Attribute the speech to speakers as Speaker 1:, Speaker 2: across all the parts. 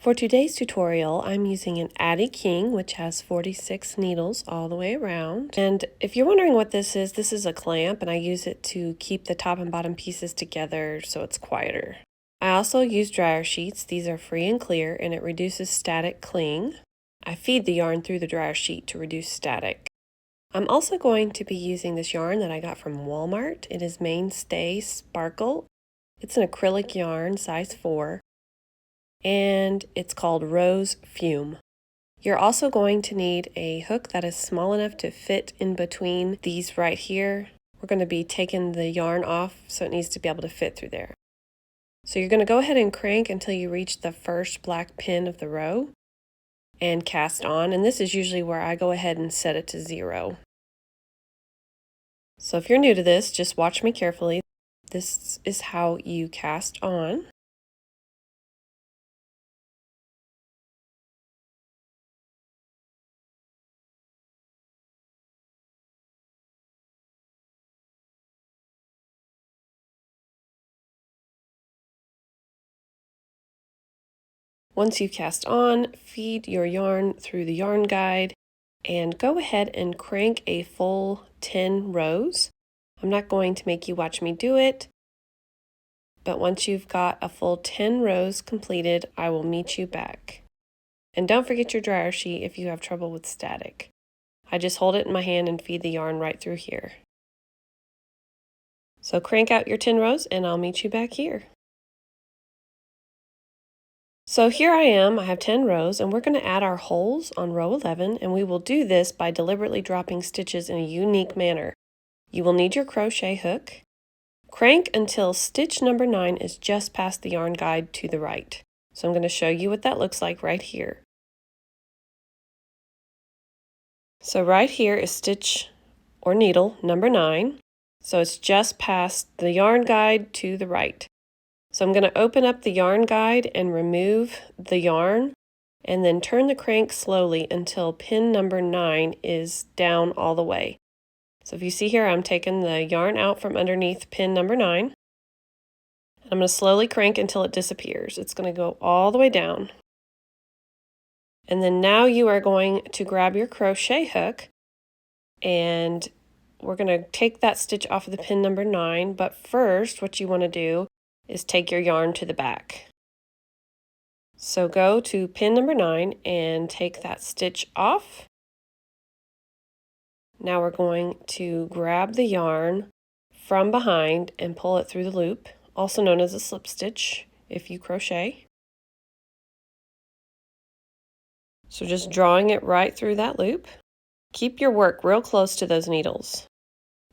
Speaker 1: For today's tutorial, I'm using an Addy King, which has 46 needles all the way around. And if you're wondering what this is a clamp, and I use it to keep the top and bottom pieces together so it's quieter. I also use dryer sheets. These are free and clear, and it reduces static cling. I feed the yarn through the dryer sheet to reduce static. I'm also going to be using this yarn that I got from Walmart. It is Mainstay Sparkle. It's an acrylic yarn, size 4. And it's called Rose Fume. You're also going to need a hook that is small enough to fit in between these right here. We're going to be taking the yarn off, so it needs to be able to fit through there. So you're going to go ahead and crank until you reach the first black pin of the row and cast on, and this is usually where I go ahead and set it to 0. So if you're new to this, just watch me carefully. This is how you cast on. Once you've cast on, feed your yarn through the yarn guide and go ahead and crank a full 10 rows. I'm not going to make you watch me do it, but once you've got a full 10 rows completed, I will meet you back. And don't forget your dryer sheet if you have trouble with static. I just hold it in my hand and feed the yarn right through here. So crank out your 10 rows and I'll meet you back here. So here I am, I have 10 rows, and we're going to add our holes on row 11, and we will do this by deliberately dropping stitches in a unique manner. You will need your crochet hook. Crank until stitch number 9 is just past the yarn guide to the right. So I'm going to show you what that looks like right here. So right here is stitch or needle number 9. So it's just past the yarn guide to the right. So I'm going to open up the yarn guide and remove the yarn, and then turn the crank slowly until pin number 9 is down all the way. So if you see here, I'm taking the yarn out from underneath pin number 9. I'm going to slowly crank until it disappears. It's going to go all the way down. And then now you are going to grab your crochet hook, and we're going to take that stitch off of the pin number 9, but first what you want to do is take your yarn to the back. So go to pin number 9 and take that stitch off. Now we're going to grab the yarn from behind and pull it through the loop, also known as a slip stitch if you crochet. So just drawing it right through that loop. Keep your work real close to those needles.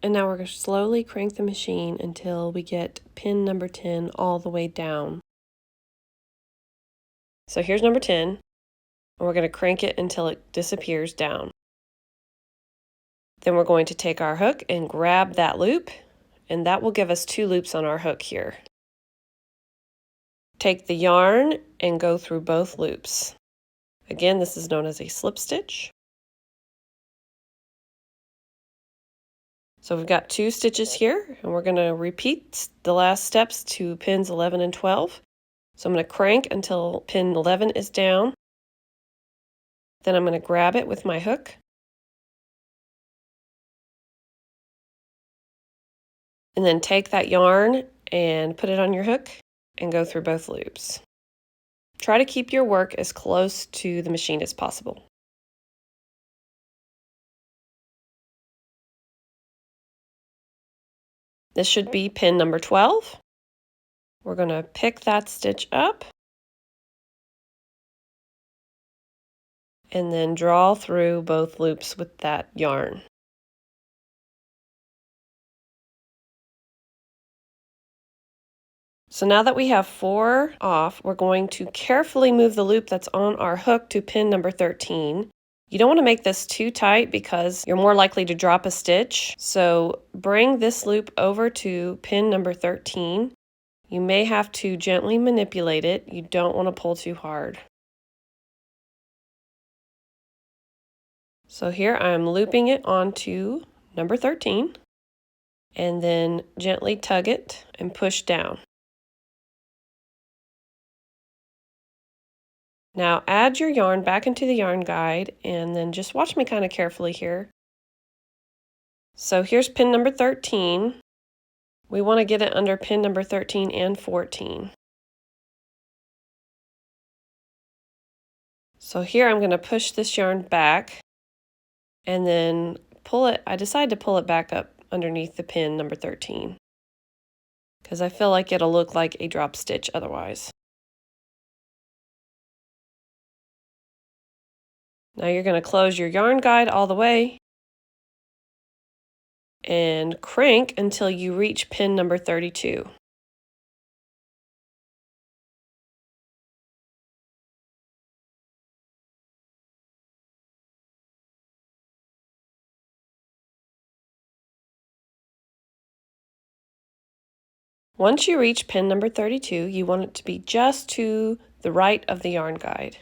Speaker 1: And now we're going to slowly crank the machine until we get pin number 10 all the way down. So here's number 10, and we're going to crank it until it disappears down. Then we're going to take our hook and grab that loop, and that will give us 2 loops on our hook here. Take the yarn and go through both loops. Again, this is known as a slip stitch. So we've got 2 stitches here, and we're going to repeat the last steps to pins 11 and 12. So I'm going to crank until pin 11 is down. Then I'm going to grab it with my hook. And then take that yarn and put it on your hook and go through both loops. Try to keep your work as close to the machine as possible. This should be pin number 12. We're going to pick that stitch up and then draw through both loops with that yarn. So now that we have 4 off, we're going to carefully move the loop that's on our hook to pin number 13. You don't want to make this too tight because you're more likely to drop a stitch. So bring this loop over to pin number 13. You may have to gently manipulate it. You don't want to pull too hard. So here I'm looping it onto number 13, and then gently tug it and push down. Now add your yarn back into the yarn guide and then just watch me kind of carefully here. So here's pin number 13. We want to get it under pin number 13 and 14. So here I'm going to push this yarn back and then pull it. I decide to pull it back up underneath the pin number 13 because I feel like it'll look like a drop stitch otherwise. Now you're going to close your yarn guide all the way and crank until you reach pin number 32. Once you reach pin number 32, you want it to be just to the right of the yarn guide.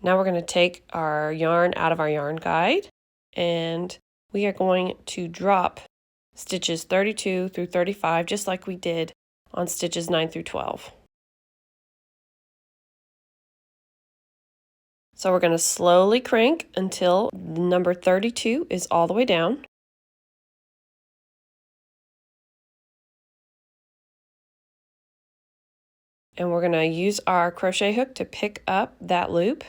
Speaker 1: Now we're going to take our yarn out of our yarn guide and we are going to drop stitches 32 through 35 just like we did on stitches 9 through 12. So we're going to slowly crank until number 32 is all the way down. And we're going to use our crochet hook to pick up that loop.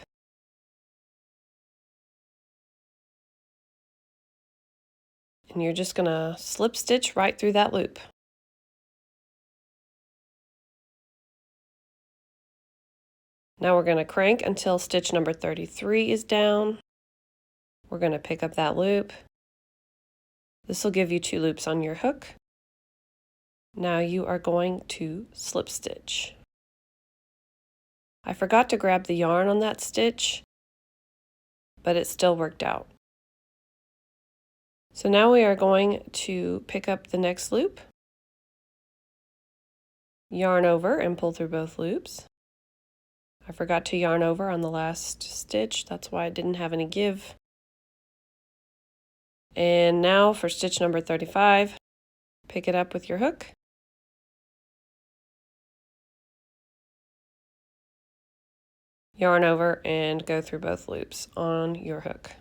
Speaker 1: And you're just going to slip stitch right through that loop. Now we're going to crank until stitch number 33 is down. We're going to pick up that loop. This will give you 2 loops on your hook. Now you are going to slip stitch. I forgot to grab the yarn on that stitch, but it still worked out. So now we are going to pick up the next loop, yarn over and pull through both loops. I forgot to yarn over on the last stitch, that's why I didn't have any give. And now for stitch number 35, pick it up with your hook. Yarn over and go through both loops on your hook.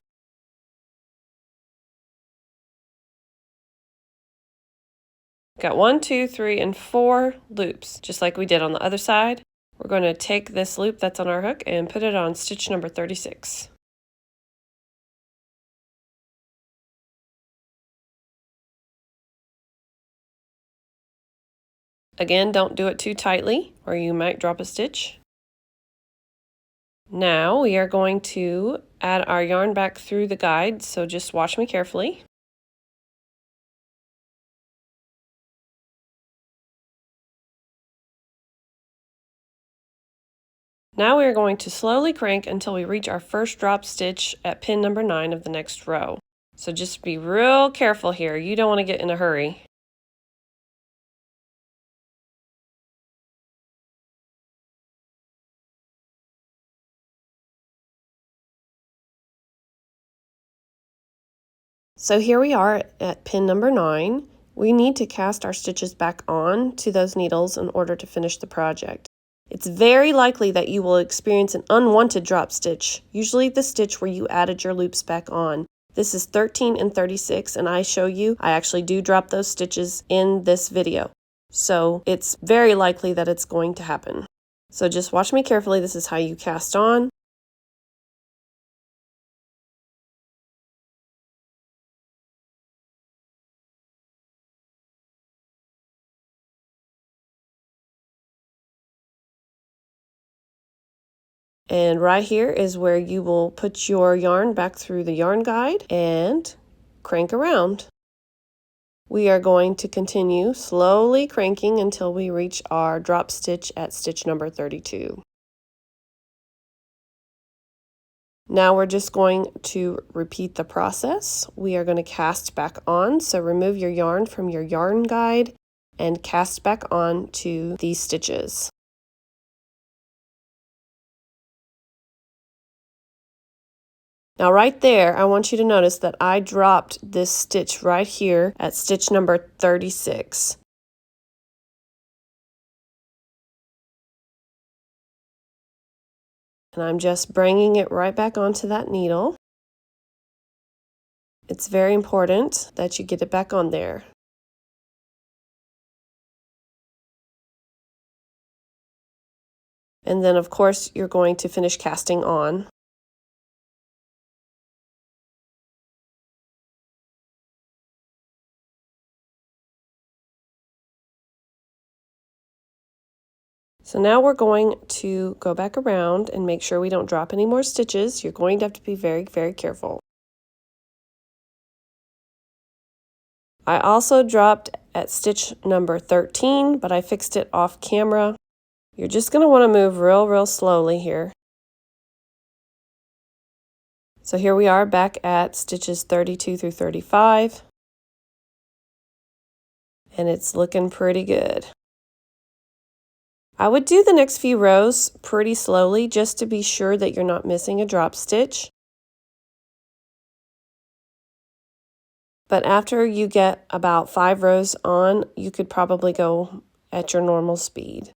Speaker 1: Got 1, 2, 3, and 4 loops, just like we did on the other side. We're going to take this loop that's on our hook and put it on stitch number 36. Again, don't do it too tightly or you might drop a stitch. Now we are going to add our yarn back through the guide, so just watch me carefully. Now we are going to slowly crank until we reach our first drop stitch at pin number 9 of the next row. So just be real careful here. You don't want to get in a hurry. So here we are at pin number 9. We need to cast our stitches back on to those needles in order to finish the project. It's very likely that you will experience an unwanted drop stitch, usually the stitch where you added your loops back on. This is 13 and 36, and I show you I actually do drop those stitches in this video. So it's very likely that it's going to happen. So just watch me carefully. This is how you cast on. And right here is where you will put your yarn back through the yarn guide and crank around. We are going to continue slowly cranking until we reach our drop stitch at stitch number 32. Now we're just going to repeat the process. We are going to cast back on, so remove your yarn from your yarn guide and cast back on to these stitches. Now right there, I want you to notice that I dropped this stitch right here at stitch number 36. And I'm just bringing it right back onto that needle. It's very important that you get it back on there. And then of course you're going to finish casting on. So now we're going to go back around and make sure we don't drop any more stitches. You're going to have to be very, very careful. I also dropped at stitch number 13, but I fixed it off camera. You're just going to want to move real slowly here. So here we are back at stitches 32 through 35. And it's looking pretty good. I would do the next few rows pretty slowly just to be sure that you're not missing a drop stitch. But after you get about 5 rows on, you could probably go at your normal speed.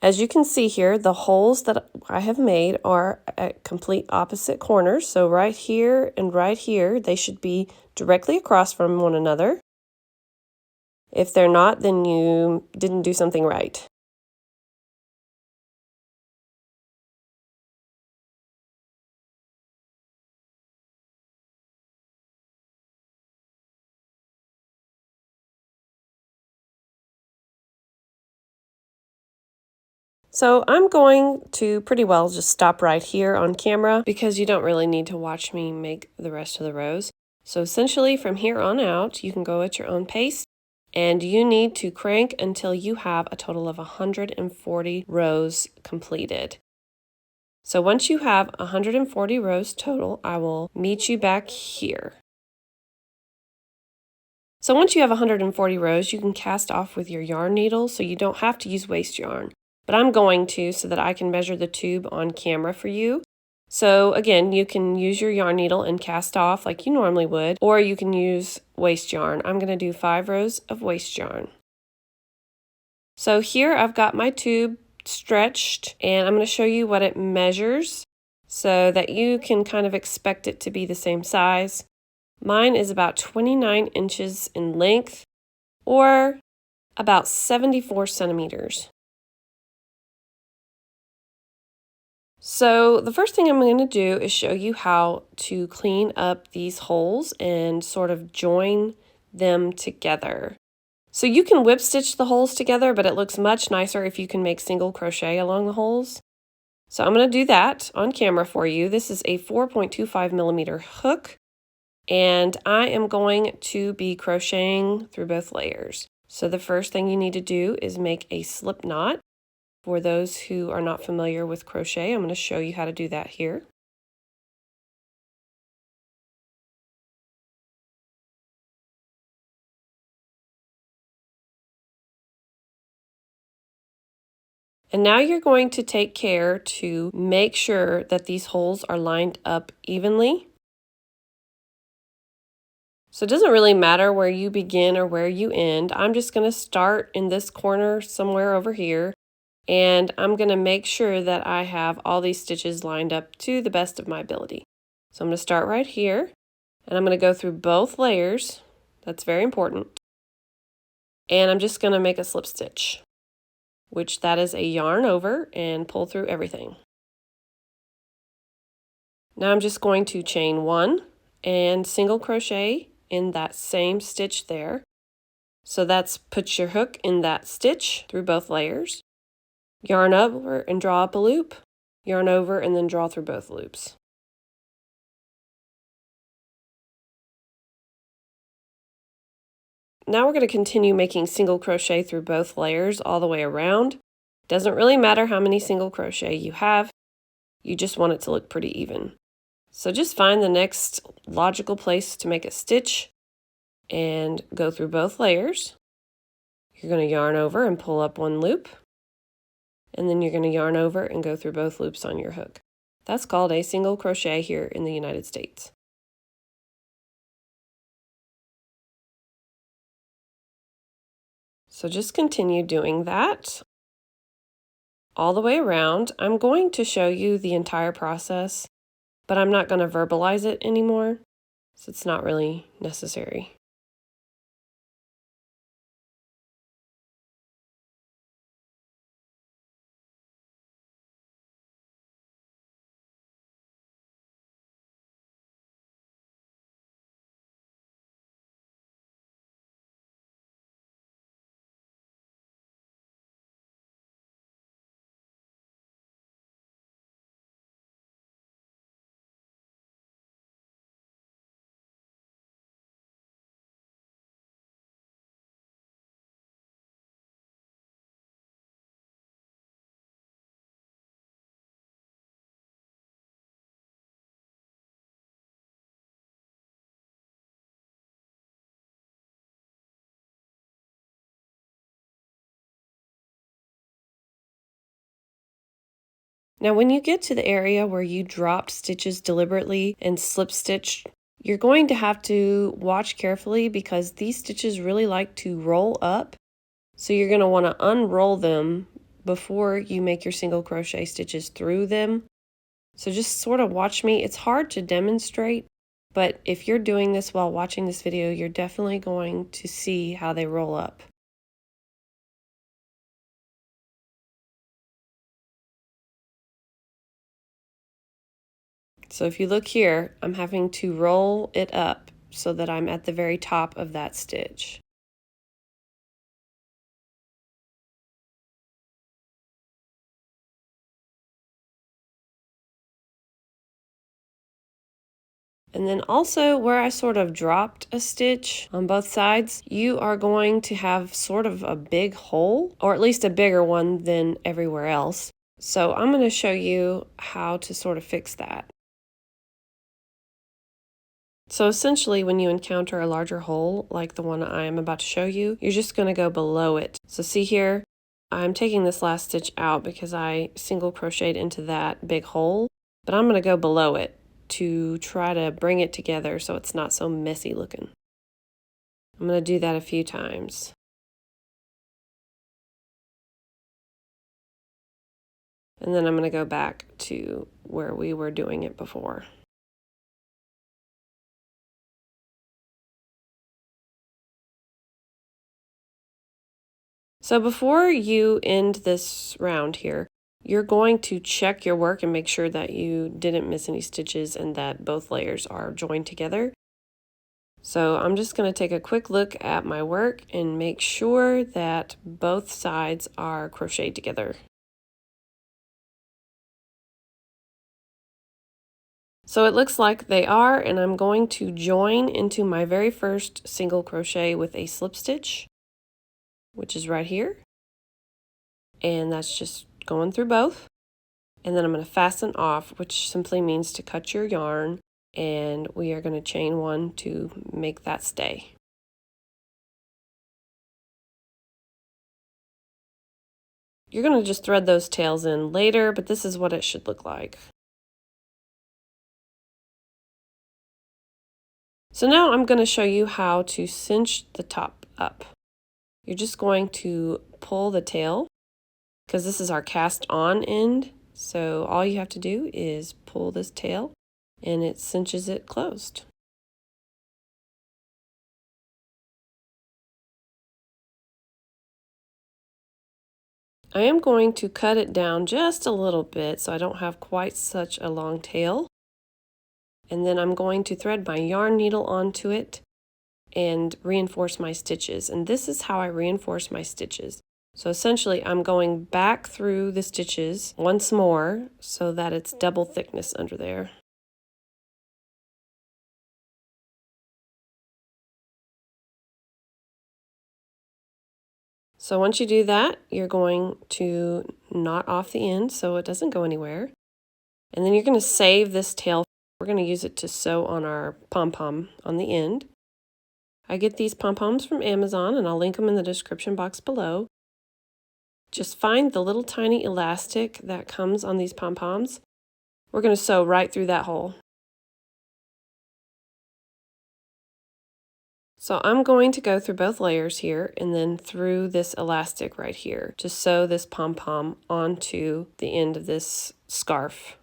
Speaker 1: As you can see here, the holes that I have made are at complete opposite corners. So right here and right here, they should be directly across from one another. If they're not, then you didn't do something right. So I'm going to pretty well just stop right here on camera because you don't really need to watch me make the rest of the rows. So essentially from here on out, you can go at your own pace and you need to crank until you have a total of 140 rows completed. So once you have 140 rows total, I will meet you back here. So once you have 140 rows, you can cast off with your yarn needle so you don't have to use waste yarn. But I'm going to so that I can measure the tube on camera for you. So again, you can use your yarn needle and cast off like you normally would, or you can use waste yarn. I'm going to do 5 rows of waste yarn. So here I've got my tube stretched and I'm going to show you what it measures so that you can kind of expect it to be the same size. Mine is about 29 inches in length or about 74 centimeters. So the first thing I'm going to do is show you how to clean up these holes and sort of join them together. So you can whip stitch the holes together, but it looks much nicer if you can make single crochet along the holes. So I'm going to do that on camera for you. This is a 4.25 millimeter hook, and I am going to be crocheting through both layers. So the first thing you need to do is make a slip knot. For those who are not familiar with crochet, I'm going to show you how to do that here. And now you're going to take care to make sure that these holes are lined up evenly. So it doesn't really matter where you begin or where you end. I'm just going to start in this corner somewhere over here. And I'm going to make sure that I have all these stitches lined up to the best of my ability. So I'm going to start right here, and I'm going to go through both layers. That's very important. And I'm just going to make a slip stitch, which that is a yarn over, and pull through everything. Now I'm just going to chain 1 and single crochet in that same stitch there. So that's put your hook in that stitch through both layers. Yarn over and draw up a loop, yarn over and then draw through both loops. Now we're going to continue making single crochet through both layers all the way around. Doesn't really matter how many single crochet you have, you just want it to look pretty even. So just find the next logical place to make a stitch and go through both layers. You're going to yarn over and pull up one loop, and then you're going to yarn over and go through both loops on your hook. That's called a single crochet here in the United States. So just continue doing that all the way around. I'm going to show you the entire process, but I'm not going to verbalize it anymore, so it's not really necessary. Now, when you get to the area where you dropped stitches deliberately and slip stitched, you're going to have to watch carefully because these stitches really like to roll up. So you're going to want to unroll them before you make your single crochet stitches through them. So just sort of watch me. It's hard to demonstrate, but if you're doing this while watching this video, you're definitely going to see how they roll up. So if you look here, I'm having to roll it up so that I'm at the very top of that stitch. And then also where I sort of dropped a stitch on both sides, you are going to have sort of a big hole, or at least a bigger one than everywhere else. So I'm going to show you how to sort of fix that. So essentially, when you encounter a larger hole, like the one I am about to show you, you're just going to go below it. So see here, I'm taking this last stitch out because I single crocheted into that big hole, but I'm going to go below it to try to bring it together so it's not so messy looking. I'm going to do that a few times. And then I'm going to go back to where we were doing it before. So before you end this round here, you're going to check your work and make sure that you didn't miss any stitches and that both layers are joined together. So I'm just going to take a quick look at my work and make sure that both sides are crocheted together. So it looks like they are, and I'm going to join into my very first single crochet with a slip stitch, which is right here. And that's just going through both. And then I'm going to fasten off, which simply means to cut your yarn, and we are going to chain one to make that stay. You're going to just thread those tails in later, but this is what it should look like. So now I'm going to show you how to cinch the top up. You're just going to pull the tail, because this is our cast on end. So all you have to do is pull this tail and it cinches it closed. I am going to cut it down just a little bit so I don't have quite such a long tail. And then I'm going to thread my yarn needle onto it and reinforce my stitches. And this is how I reinforce my stitches. So essentially I'm going back through the stitches once more so that it's double thickness under there. So once you do that, you're going to knot off the end so it doesn't go anywhere. And then you're going to save this tail. We're going to use it to sew on our pom-pom on the end. I get these pom-poms from Amazon, and I'll link them in the description box below. Just find the little tiny elastic that comes on these pom-poms. We're going to sew right through that hole. So I'm going to go through both layers here and then through this elastic right here to sew this pom-pom onto the end of this scarf.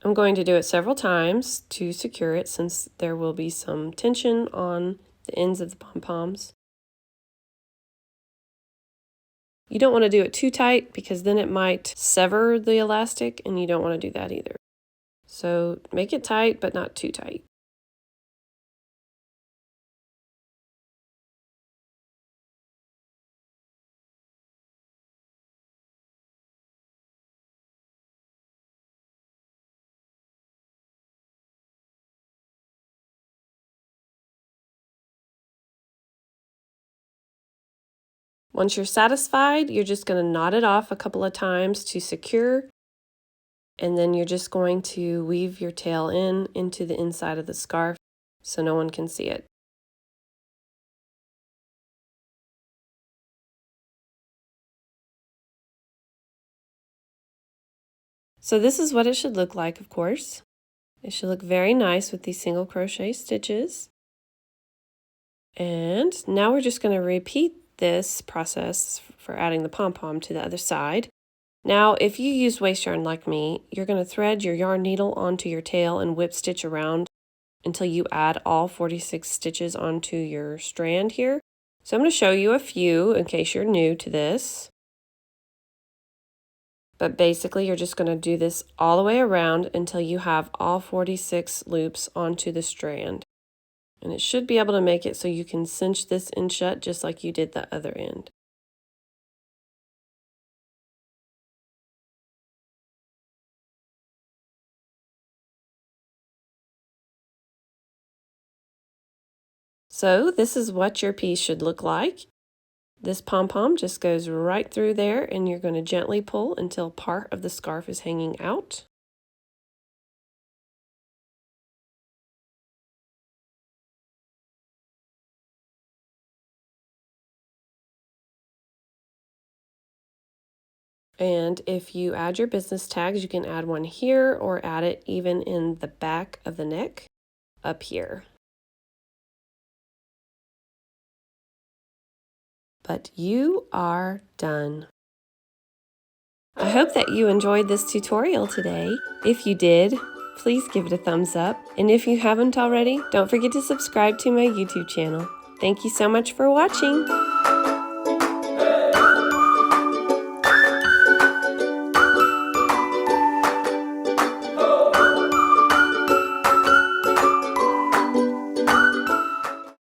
Speaker 1: I'm going to do it several times to secure it since there will be some tension on the ends of the pom-poms. You don't want to do it too tight because then it might sever the elastic and you don't want to do that either. So make it tight, but not too tight. Once you're satisfied, you're just going to knot it off a couple of times to secure, and then you're just going to weave your tail into the inside of the scarf so no one can see it. So this is what it should look like, of course. It should look very nice with these single crochet stitches. And now we're just going to repeat this process for adding the pom-pom to the other side. Now, if you use waste yarn like me, you're going to thread your yarn needle onto your tail and whip stitch around until you add all 46 stitches onto your strand here. So I'm going to show you a few in case you're new to this. But basically, you're just going to do this all the way around until you have all 46 loops onto the strand. And it should be able to make it so you can cinch this end shut just like you did the other end. So this is what your piece should look like. This pom-pom just goes right through there and you're going to gently pull until part of the scarf is hanging out. And if you add your business tags, you can add one here or add it even in the back of the neck up here. But you are done. I hope that you enjoyed this tutorial today. If you did, please give it a thumbs up. And if you haven't already, don't forget to subscribe to my YouTube channel. Thank you so much for watching.